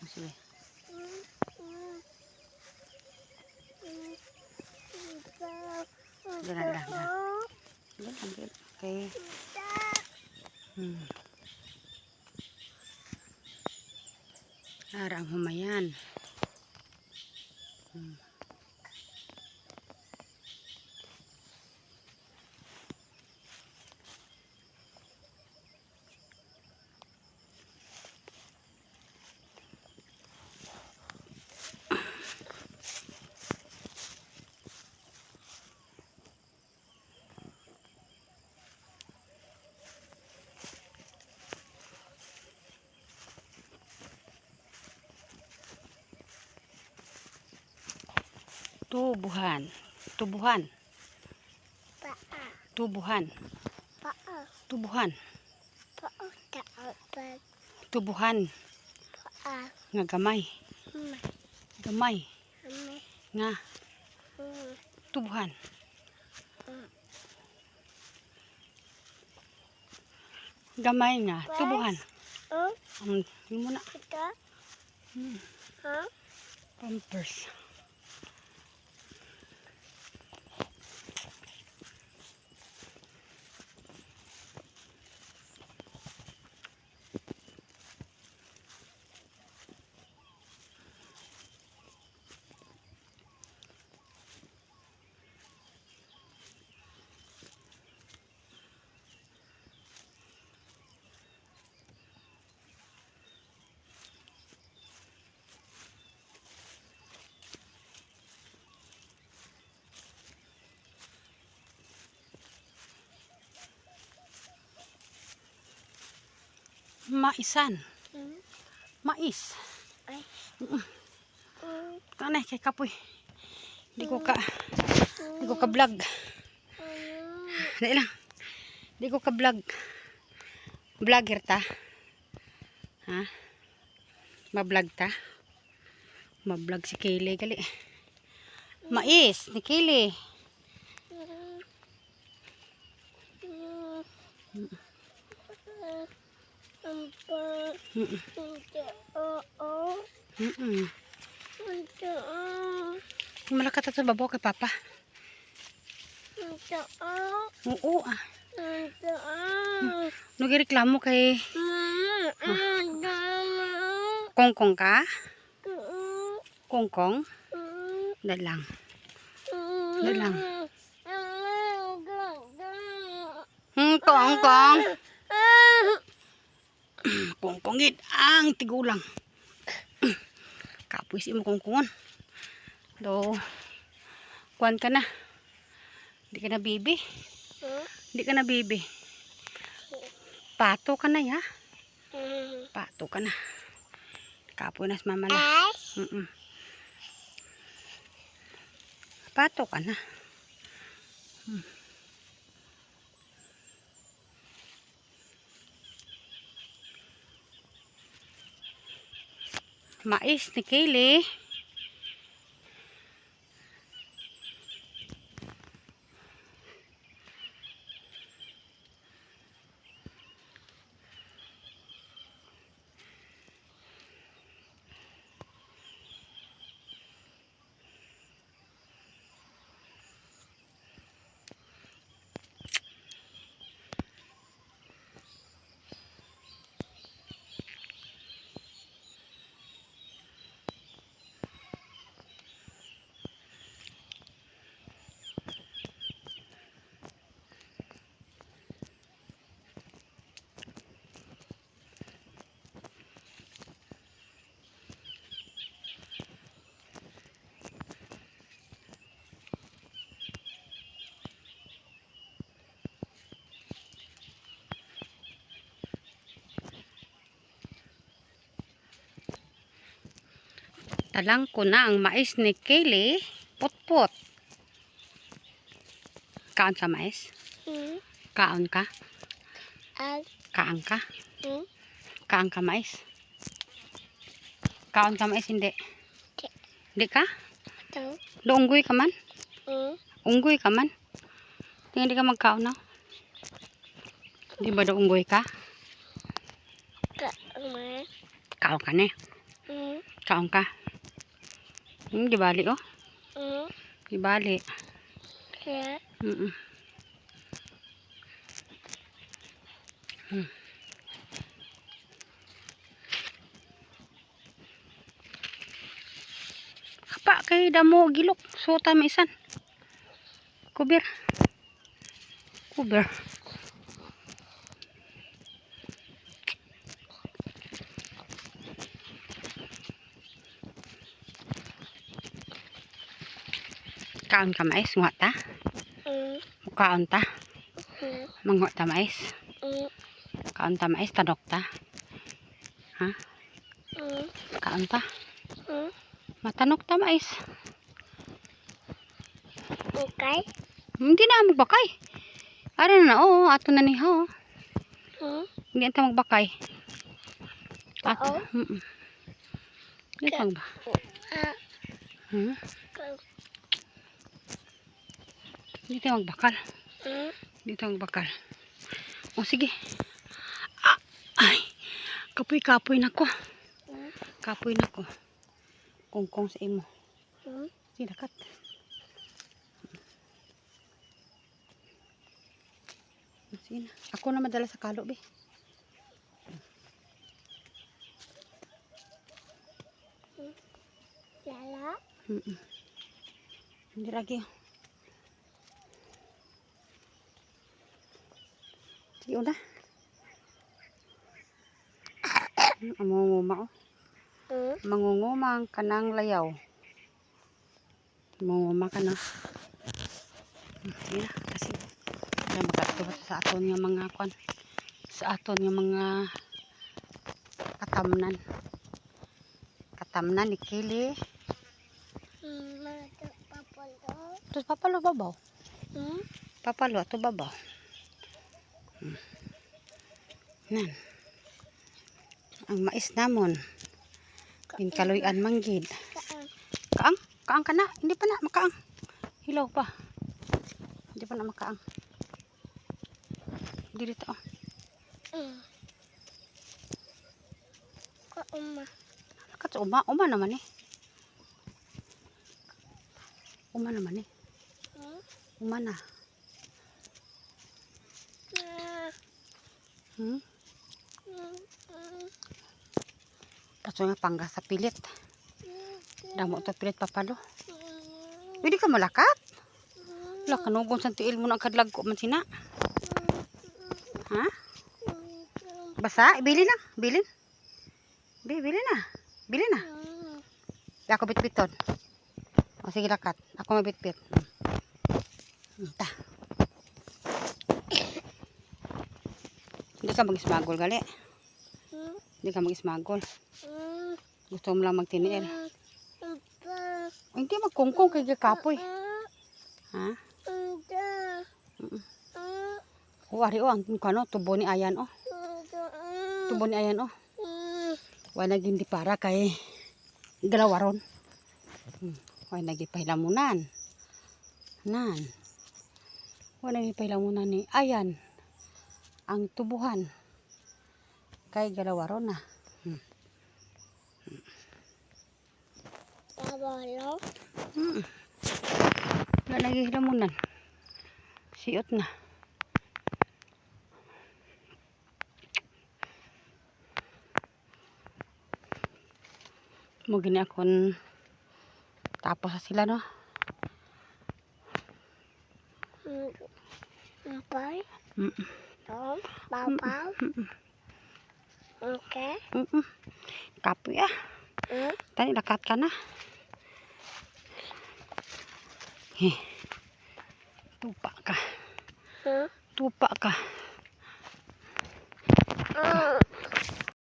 Sige. Dahan. Okay. Arang humayan. Tubuhan. Tubuhan. Tubuhan. Tubuhan. Tubuhan. Nga gamay. Gamay. Nga. Tubuhan. Gamay nga. Tubuhan. Yun muna. Pampers. Maisan. Mais. Kanay kay kapoy. Di ko ka vlog. Dali lang. Di ko ka vlog. Vlogger ta. Ha? Ma-vlog ta. Ma-vlog si Kaylee gali. Mais ni Kaylee. Malakat sa babaw kay Papa. Oo ah. Nagreklamo kay Kongkong ka? Kongkong? Dalang. Dalang. Kongkong. Kongkongit ang tigulang. Kapwis mo kongkongon. Do. Kuan ka na. Di ka na bibi. Di ka na bibi. Pato ka na ya. Pato ka na. Kapoy na sa mamala. Pato ka na. Mais ni Kaylee. Talang ko na ang mais ni Kaylee. Put-put. Kaon sa mais? Kaon ka? Kaon ka? Kaon ka mais? Kaon ka mais? Hindi. Hindi ka? Unggoy ka man? Unggoy ka man? Hindi ka magkaon na? Di ba unggoy ka? Kaon ka na? Kaon ka. Gibali oh. Gibali. Yeah. Apa kay damo gilok. Suta maisan. Kuber. Kuber. Kaon ka mais, nguha ta? Kaon ta? Manguha ta mais? Kaon ta mais, tanok ta? Ha? Kaon ta? Matanok ta mais? Okay. Hindi na magbakay. Ara na oo, ato na niha oh. Hindi anta magbakay. Ato. Hindi pa ba? Hindi tayo magbakal. Hindi tayo magbakal. O sige. Ay. Kapoy-kapoy na ko. Kapoy na ko. Kungkong sa imo. Sige, dakat. Sige na. Ako na madala sa kalo, be. Lala? Hindi lagi. Sige, una. Mangunguma, oh. Mangunguma ka ng layaw. Mangunguma ka na. Sige na, kasi magkatubat sa aton nga mga kwan. Sa aton nga mga katamnan. Katamnan ni Kili. Papalo. Ito papalo babaw. Papalo ito babaw. Nan. Ang mais namon. Pinkaloyan manggid. Kaang? Kaang ka na? Hindi pa na makaang. Hilaw pa. Hindi pa na makaang. Hindi dito oh. Kauma. Katsa uma. Uma naman eh. Uma naman eh. Uma na. Kaso nga pangga sa pilit. Damo to pilit papalo. Hindi ka malakat. Wala kanubon sa tiil mo ng kadlag ko man sina. Ha? Basa? Bili lang. Bilin. Bili na. Bili na. Ako bitbiton. O sige lakat. Ako mabitbit. Ta. Hindi ka mag-smagol gali. Hindi ka mag-smagol. Gusto mo lang magtiniil. Hindi magkungkong kay kapoy. Ha? Wari oh, ang kano tubo ni ayan oh. Tubo ni ayan oh. Wala naging di para kay galawaron. Wala naging pahilamunan. Nan. Wala naging pahilamunan ni ayan. Ang tubuhan kay galawaron na. Babalo? Wala naging hilamunan. Siot na. Mo gini akon tapos sa sila no. Okay. Babaw? Okay. Kapoy ah. Tani lakat ka na. Tupa ka. Tupa ka.